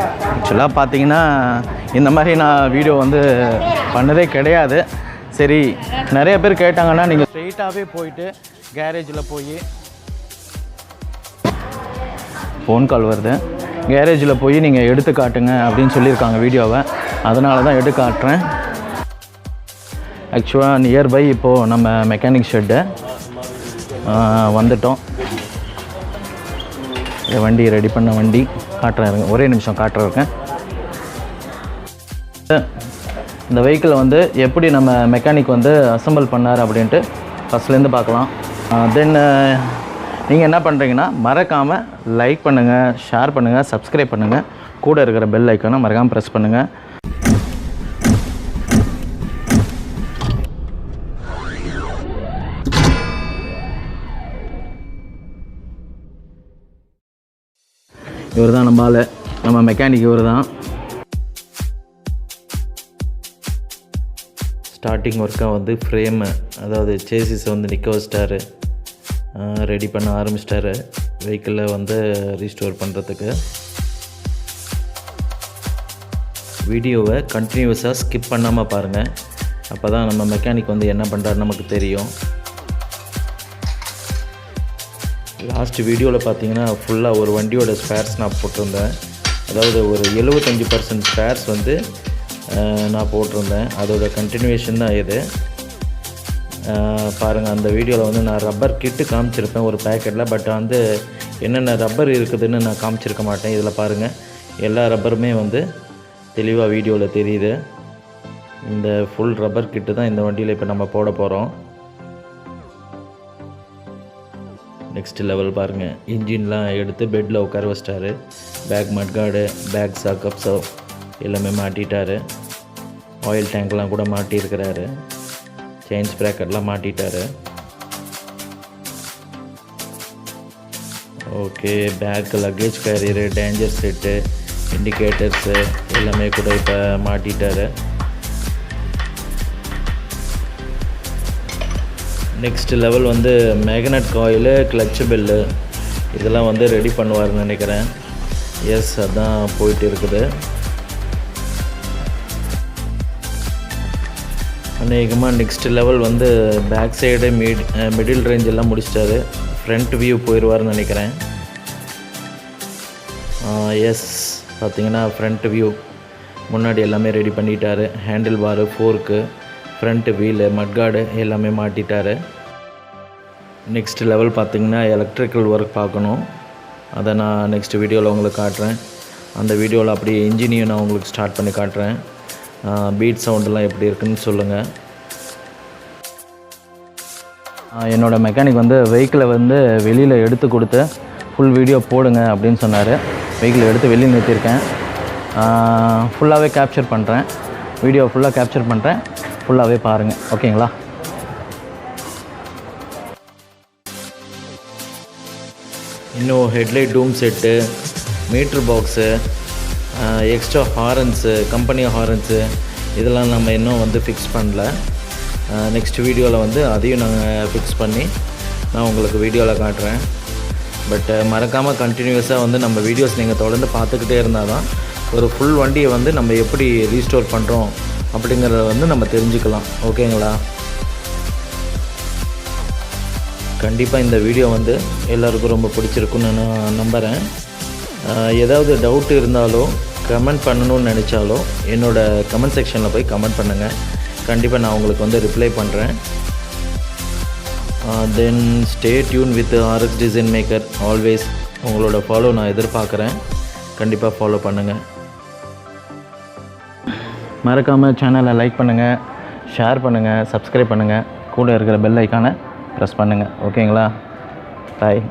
ஆக்சுவலாக பார்த்தீங்கன்னா இந்த மாதிரி நான் வீடியோ வந்து பண்ணதே கிடையாது. சரி, நிறைய பேர் கேட்டாங்கன்னா நீங்கள் ஸ்ட்ரெயிட்டாகவே போயிட்டு கேரேஜில் போய் ஃபோன் கால் வருது, கேரேஜில் போய் நீங்கள் எடுத்து காட்டுங்க அப்படின்னு சொல்லியிருக்காங்க வீடியோவை. அதனால தான் எடுத்து காட்டுறேன். ஆக்சுவலாக நியர்பை இப்போது நம்ம மெக்கானிக் ஷெட்டு வந்துட்டோம். வண்டி ரெடி பண்ண வண்டி காட்டுறேன், ஒரே நிமிஷம் காட்டுறேன். இந்த வெஹிக்கிளை வந்து எப்படி நம்ம மெக்கானிக் வந்து அசம்பிள் பண்ணார் அப்படின்ட்டு ஃபஸ்ட்லேருந்து பார்க்கலாம். தென் நீங்கள் என்ன பண்ணுறீங்கன்னா மறக்காமல் லைக் பண்ணுங்கள், ஷேர் பண்ணுங்கள், சப்ஸ்கிரைப் பண்ணுங்கள், கூட இருக்கிற பெல் ஐக்கானை மறக்காமல் ப்ரெஸ் பண்ணுங்கள். இவர் தான் நம்ம மெக்கானிக் இவர் தான். ஸ்டார்டிங் ஒர்க்காக வந்து ஃப்ரேமு, அதாவது சேசிஸை வந்து நிற்க வச்சிட்டாரு, ரெடி பண்ண ஆரம்பிச்சிட்டாரு வெஹிக்கிளை வந்து ரீஸ்டோர் பண்ணுறதுக்கு. வீடியோவை கண்டினியூஸாக ஸ்கிப் பண்ணாமல் பாருங்கள், அப்போ தான் நம்ம மெக்கானிக் வந்து என்ன பண்ணுறாருன்னு நமக்கு தெரியும். லாஸ்ட் வீடியோவில் பார்த்தீங்கன்னா ஃபுல்லாக ஒரு வண்டியோட ஸ்பேர்ஸ் நான் போட்டிருந்தேன். அதாவது ஒரு 75% ஸ்பேர்ஸ் வந்து நான் போட்டிருந்தேன். அதோட கண்டினியூவேஷன் தான் இது. பாருங்கள், அந்த வீடியோவில் வந்து நான் ரப்பர் கிட்டு காமிச்சிருப்பேன் ஒரு பேக்கெட்டில். பட் வந்து என்னென்ன ரப்பர் இருக்குதுன்னு நான் காமிச்சிருக்க மாட்டேன். இதில் பாருங்கள், எல்லா ரப்பருமே வந்து தெளிவாக வீடியோவில் தெரியுது. இந்த ஃபுல் ரப்பர் கிட்டு தான் இந்த வண்டியில் இப்போ நம்ம போட போகிறோம். நெக்ஸ்ட் லெவல் பாருங்கள், இன்ஜின்லாம் எடுத்து பெட்டில் உட்கார வச்சிட்டாரு. பேக் மட்கார்டு, பேக் சாக்கப்ஸோ எல்லாமே மாட்டிட்டார். ஆயில் டேங்க்லாம் கூட மாட்டியிருக்கிறாரு. செயின்ஸ் ப்ராக்கெட்லாம் மாட்டிட்டார். Okay, back luggage carrier, danger set, indicators எல்லாமே கூட இப்போ மாட்டிட்டார். நெக்ஸ்ட் லெவல் வந்து மேக்னட் காயிலு, கிளட்ச் பெல்லு இதெல்லாம் வந்து ரெடி பண்ணுவார்னு நினைக்கிறேன். எஸ், அதுதான் போயிட்டு இருக்குது. அநேகமாக நெக்ஸ்ட் லெவல் வந்து பேக் சைடு மிடில் ரேஞ்ச் எல்லாம் முடிச்சிட்டாரு. ஃப்ரண்ட் வியூ போயிடுவார்னு நினைக்கிறேன். எஸ், பார்த்தீங்கன்னா ஃப்ரண்ட் வியூ முன்னாடி எல்லாமே ரெடி பண்ணிட்டாரு. ஹேண்டில் பாரு, ஃபோர்க்கு, ஃப்ரண்ட் வீலு, மட்கார்டு எல்லாமே மாட்டிட்டார். நெக்ஸ்ட் லெவல் பார்த்திங்கன்னா எலக்ட்ரிக்கல் ஒர்க் பார்க்கணும். அதை நான் நெக்ஸ்ட் வீடியோவில் உங்களுக்கு காட்டுறேன். அந்த வீடியோவில் அப்படியே இன்ஜினையும் நான் உங்களுக்கு ஸ்டார்ட் பண்ணி காட்டுறேன். பீட் சவுண்டெல்லாம் எப்படி இருக்குன்னு சொல்லுங்கள். என்னோடய மெக்கானிக் வந்து வெஹிக்கிளை வந்து வெளியில் எடுத்து கொடுத்து ஃபுல் வீடியோ போடுங்க அப்படின்னு சொன்னார். வெஹிக்கிளை எடுத்து வெளியே நிறுத்தியிருக்கேன். ஃபுல்லாகவே கேப்சர் பண்ணுறேன், வீடியோ ஃபுல்லாக கேப்சர் பண்ணுறேன். ஃபுல்லாகவே பாருங்கள், ஓகேங்களா? இன்னும் headlight dome set, meter box, extra horns, company horns இதெல்லாம் நம்ம இன்னும் வந்து ஃபிக்ஸ் பண்ணல. நெக்ஸ்ட் வீடியோவில் வந்து அதையும் நாங்கள் ஃபிக்ஸ் பண்ணி நான் உங்களுக்கு வீடியோவில் காட்டுறேன். பட் மறக்காமல் கண்டினியூஸாக வந்து நம்ம வீடியோஸ் நீங்கள் தொடர்ந்து பார்த்துக்கிட்டே இருந்தால் தான் ஒரு ஃபுல் வண்டியை வந்து நம்ம எப்படி ரீஸ்டோர் பண்ணுறோம் அப்படிங்கிறத வந்து நம்ம தெரிஞ்சுக்கலாம், ஓகேங்களா? கண்டிப்பாக இந்த வீடியோ வந்து எல்லாருக்கும் ரொம்ப பிடிச்சிருக்குன்னு நான் நம்புகிறேன். ஏதாவது டவுட் இருந்தாலோ கமெண்ட் பண்ணணும்னு நினச்சாலோ என்னோடய கமெண்ட் செக்ஷனில் போய் கமெண்ட் பண்ணுங்கள். கண்டிப்பாக நான் உங்களுக்கு வந்து ரிப்ளை பண்ணுறேன். Then stay tune with RX design maker. Always உங்களோட ஃபாலோ நான் எதிர்பார்க்குறேன். கண்டிப்பாக ஃபாலோ பண்ணுங்கள். மறக்காமல் சேனலை லைக் பண்ணுங்கள், ஷேர் பண்ணுங்கள், சப்ஸ்கிரைப் பண்ணுங்கள், கூட இருக்கிற பெல் ஐக்கானை ப்ரெஸ் பண்ணுங்கள், ஓகேங்களா? பாய்.